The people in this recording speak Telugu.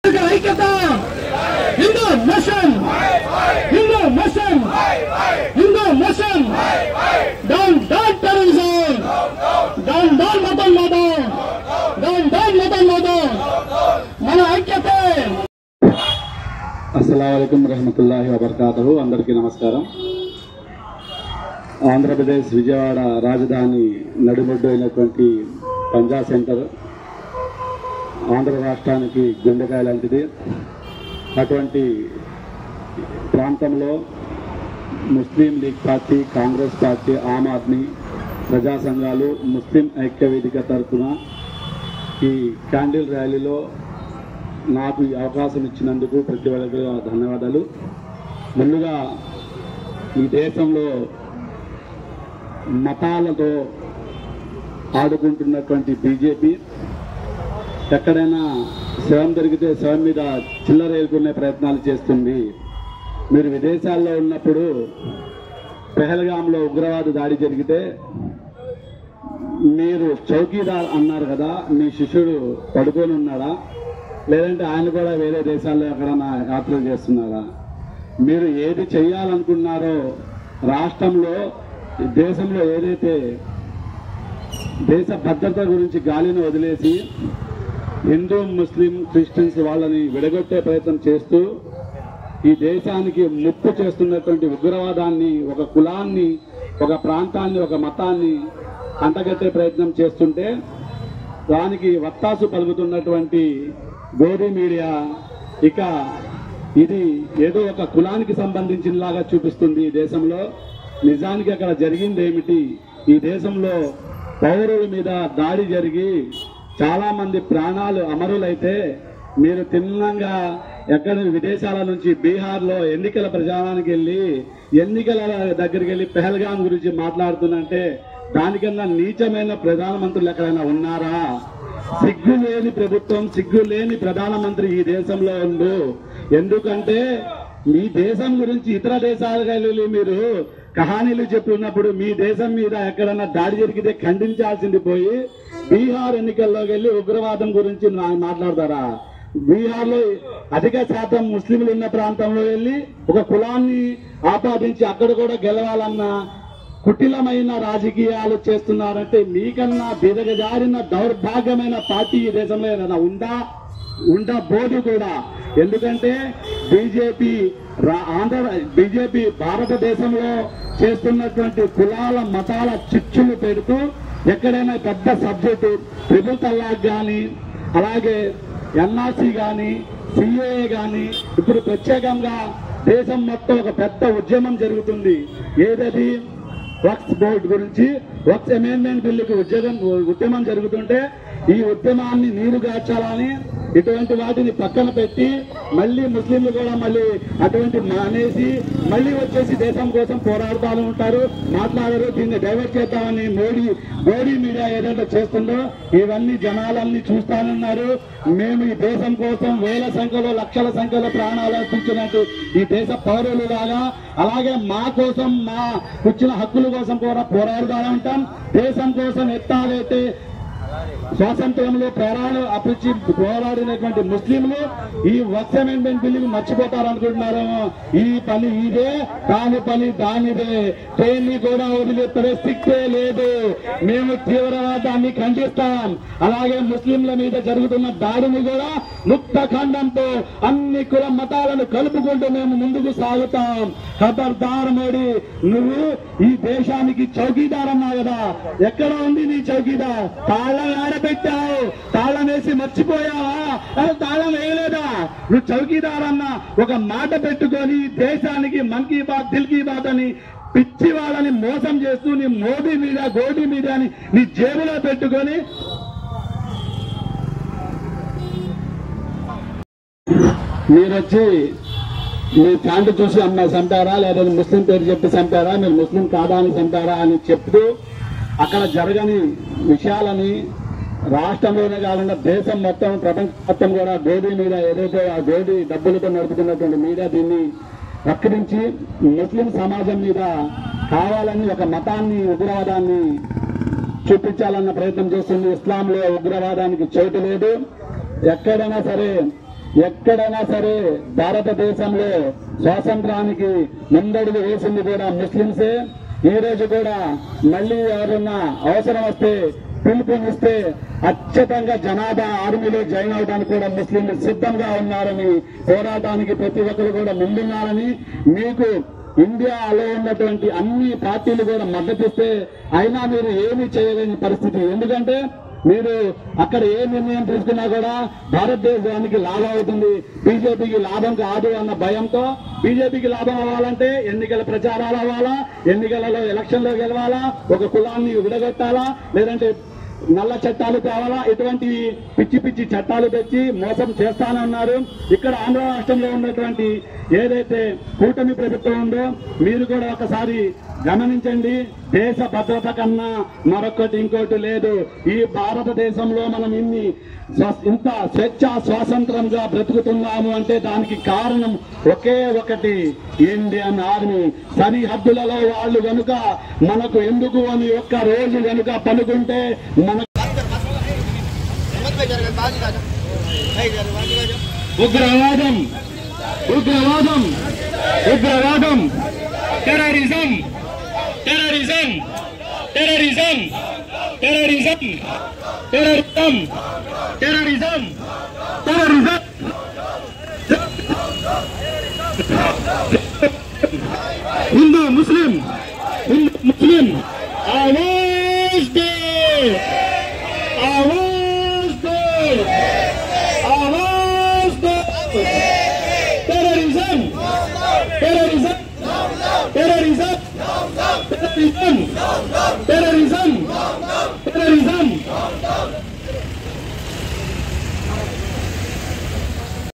ఐక్యత Hindu nation Hindu nation Hindu nation down down terrorism down down మతం డౌన్ డౌన్ మతం మన ఐక్యత. అస్సలాముఅలైకుం రహమతుల్లాహి వబర్కాతుహు. అందరికీ నమస్కారం. ఆంధ్రప్రదేశ్ విజయవాడ రాజధాని నడిబొడ్డు అయినటువంటి పంజా సెంటర్ ఆంధ్ర రాష్ట్రానికి గుండెకాయ లాంటిది. అటువంటి ప్రాంతంలో ముస్లిం league party, Congress party, Aam Aadmi ప్రజా సంఘాలు, ముస్లిం ఐక్య వేదిక తరఫున ఈ క్యాండిల్ ర్యాలీలో నాకు ఈ అవకాశం ఇచ్చినందుకు ప్రతి ఒక్కరికి ధన్యవాదాలు. ముందుగా ఈ దేశంలో మతాలతో ఆడుకుంటున్నటువంటి బీజేపీ ఎక్కడైనా శవం దొరికితే శవం మీద చిల్లర ఏరుకునే ప్రయత్నాలు చేస్తుంది. మీరు విదేశాల్లో ఉన్నప్పుడు పెహల్గాంలో ఉగ్రవాద దాడి జరిగితే మీరు చౌకీదార్ అన్నారు కదా, మీ శిష్యుడు పడుకొని ఉన్నాడా, లేదంటే ఆయన కూడా వేరే దేశాల్లో ఎక్కడైనా యాత్రలు చేస్తున్నారా? మీరు ఏది చేయాలనుకున్నారో రాష్ట్రంలో, దేశంలో ఏదైతే దేశ భద్రత గురించి గాలిని వదిలేసి హిందూ, ముస్లిం, క్రిస్టియన్స్ వాళ్ళని విడగొట్టే ప్రయత్నం చేస్తూ ఈ దేశానికి ముప్పు చేస్తున్నటువంటి ఉగ్రవాదాన్ని, ఒక కులాన్ని, ఒక ప్రాంతాన్ని, ఒక మతాన్ని అంటగట్టే ప్రయత్నం చేస్తుంటే దానికి వత్తాసు పలుకుతున్నటువంటి గోధి మీడియా ఇక ఇది ఏదో ఒక కులానికి సంబంధించినలాగా చూపిస్తుంది ఈ దేశంలో. నిజానికి అక్కడ జరిగింది ఏమిటి? ఈ దేశంలో పౌరుల మీద దాడి జరిగి చాలా మంది ప్రాణాలు అమరులైతే మీరు తిన్నంగా ఎక్కడ విదేశాల నుంచి బీహార్లో ఎన్నికల ప్రచారానికి వెళ్ళి ఎన్నికల దగ్గరికి వెళ్ళి పెహల్గాం గురించి మాట్లాడుతున్నంటే దానికన్నా నీచమైన ప్రధానమంత్రులు ఎక్కడైనా ఉన్నారా? సిగ్గు లేని ప్రభుత్వం, సిగ్గు లేని ప్రధానమంత్రి ఈ దేశంలో ఉండు. ఎందుకంటే మీ దేశం గురించి ఇతర దేశాలకు వెళ్ళి మీరు కహానీలు చెప్తున్నప్పుడు మీ దేశం మీద ఎక్కడన్నా దాడి జరిగితే ఖండించాల్సింది పోయి బీహార్ ఎన్నికల్లోకి వెళ్ళి ఉగ్రవాదం గురించి మాట్లాడతారా? బీహార్లో అధిక శాతం ముస్లింలు ఉన్న ప్రాంతంలో వెళ్ళి ఒక కులాన్ని ఆపాదించి అక్కడ కూడా గెలవాలన్న కుటిలమైన రాజకీయాలు చేస్తున్నారంటే మీకన్నా దిగజారిన దౌర్భాగ్యమైన పార్టీ ఈ దేశంలో ఏదైనా ఉండబోదు కూడా. ఎందుకంటే బీజేపీ భారతదేశంలో చేస్తున్నటువంటి కులాల మతాల చిచ్చులు పెడుతూ ఎక్కడైనా పెద్ద సబ్జెక్టు ట్రిపుల్ తలాక్ కానీ, అలాగే ఎన్ఆర్సీ కానీ, సిఏఏ కానీ, ఇప్పుడు ప్రత్యేకంగా దేశం మొత్తం ఒక పెద్ద ఉద్యమం జరుగుతుంది. ఏదది? వక్ఫ్ బోర్డు గురించి, వక్ఫ్ అమెండ్మెంట్ బిల్లుకు ఉద్యమం జరుగుతుంటే ఈ ఉద్యమాన్ని నీరుగార్చాలని ఇటువంటి వాటిని పక్కన పెట్టి మళ్ళీ ముస్లింలు కూడా మళ్ళీ అటువంటి మానేసి మళ్ళీ వచ్చేసి దేశం కోసం పోరాడుతూ ఉంటారు, మాట్లాడరు. దీన్ని డైవర్ట్ చేద్దామని మోడీ మీడియా ఏదైతే చేస్తుందో ఇవన్నీ జనాలన్నీ చూస్తానన్నారు. మేము ఈ దేశం కోసం వేల సంఖ్యలో, లక్షల సంఖ్యలో ప్రాణాలు అర్పించినట్టు ఈ దేశ పౌరులు లాగా అలాగే మా కోసం, మా వచ్చిన హక్కుల కోసం కూడా పోరాడుతూ ఉంటాం. దేశం కోసం ఎత్తాలైతే స్వాతంత్రంలో ప్రాణాలు అర్పించి పోరాడినటువంటి ముస్లింలు ఈ వక్ఫ్ అమెండ్మెంట్ బిల్లును మర్చిపోతారనుకుంటున్నారేమో. ఈ పని ఇదే, దాని పని దానిదే. దేన్ని కూడా వదిలేస్తే సిక్కే లేదు. మేము తీవ్రవాదాన్ని ఖండిస్తాం. అలాగే ముస్లింల మీద జరుగుతున్న దాడిని కూడా ముక్త ఖండంతో అన్ని కుల మతాలను కలుపుకుంటూ మేము ముందుకు సాగుతాం. ఖబర్దార్ మోడీ, నువ్వు ఈ దేశానికి చౌకీదార్ అన్నావు కదా, ఎక్కడ ఉంది నీ చౌకీదార్? తాళం ఆడబెట్టావు, తాళం వేసి మర్చిపోయావా? తాళం వేయలేదా? నువ్వు చౌకీదార్ అన్న ఒక మాట పెట్టుకొని దేశానికి మన్ కీ బాత్, దిల్ కీ బాత్ అని పిచ్చి వాళ్ళని మోసం చేస్తూ నీ మోదీ మీద, గోడీ మీద అని నీ జేబులో పెట్టుకొని మీరొచ్చి మీ ప్యాంటు చూసి అమ్మ చంపారా, లేదా ముస్లిం పేరు చెప్పి చంపారా, మీరు ముస్లిం కాదా అని చంపారా అని చెప్తూ అక్కడ జరగని విషయాలని రాష్ట్రంలోనే కాకుండా దేశం మొత్తం, ప్రపంచం మొత్తం కూడా గోడీ మీద ఏదైతే ఆ గోడీ డబ్బులతో నడుపుతున్నటువంటి మీడియా దీన్ని వక్రించి ముస్లిం సమాజం మీద కావాలని ఒక మతాన్ని, ఉగ్రవాదాన్ని చూపించాలన్న ప్రయత్నం చేస్తుంది. ఇస్లాంలో ఉగ్రవాదానికి చోటు లేదు. ఎక్కడైనా సరే ఎక్కడైనా సరే భారతదేశంలో స్వాతంత్రానికి ముందడుగు వేసింది కూడా ముస్లింసే. ఈ రోజు కూడా మళ్లీ ఎవరన్నా అవసరం వస్తే పిలుపునిస్తే అత్యతంగా జనాభా ఆర్మీలో జాయిన్ అవడానికి కూడా ముస్లింలు సిద్ధంగా ఉన్నారని, పోరాటానికి ప్రతి ఒక్కరు కూడా ముందున్నారని, మీకు ఇండియాలో ఉన్నటువంటి అన్ని పార్టీలు కూడా మద్దతిస్తే అయినా మీరు ఏమీ చేయలేని పరిస్థితి. ఎందుకంటే మీరు అక్కడ ఏ నిర్ణయం తీసుకున్నా కూడా భారతదేశానికి లాభం అవుతుంది, బీజేపీకి లాభం కాదు అన్న భయంతో, బీజేపీకి లాభం అవ్వాలంటే ఎన్నికల ప్రచారాలు అవ్వాలా, ఎన్నికలలో ఎలక్షన్లో గెలవాలా, ఒక కులాన్ని విడగొట్టాలా, లేదంటే నల్ల చట్టాలు కావాలా, ఇటువంటి పిచ్చి పిచ్చి చట్టాలు తెచ్చి మోసం చేస్తానన్నారు. ఇక్కడ ఆంధ్ర రాష్ట్రంలో ఉన్నటువంటి ఏదైతే కూటమి ప్రభుత్వం ఉందో మీరు కూడా ఒకసారి గమనించండి. దేశ భద్రత కన్నా మరొకటి ఇంకోటి లేదు. ఈ భారతదేశంలో మనం ఇంత స్వేచ్ఛ స్వాతంత్రంగా బ్రతుకుతున్నాము అంటే దానికి కారణం ఒకే ఒకటి, ఇండియన్ ఆర్మీ. సరిహద్దులలో వాళ్ళు గనుక మనకు ఎందుకు అని ఒక్క రోజు గనుక పనుకుంటే మన ఉగ్రవాదం ఉగ్రవాదం ఉగ్రవాదం terrorism terrorism terrorism terrorism terrorism terrorism terrorism Hindu Muslim आवाज दे आवाज दे आवाज दे टेररिज्म टेररिज्म टेररिज्म टेररिज्म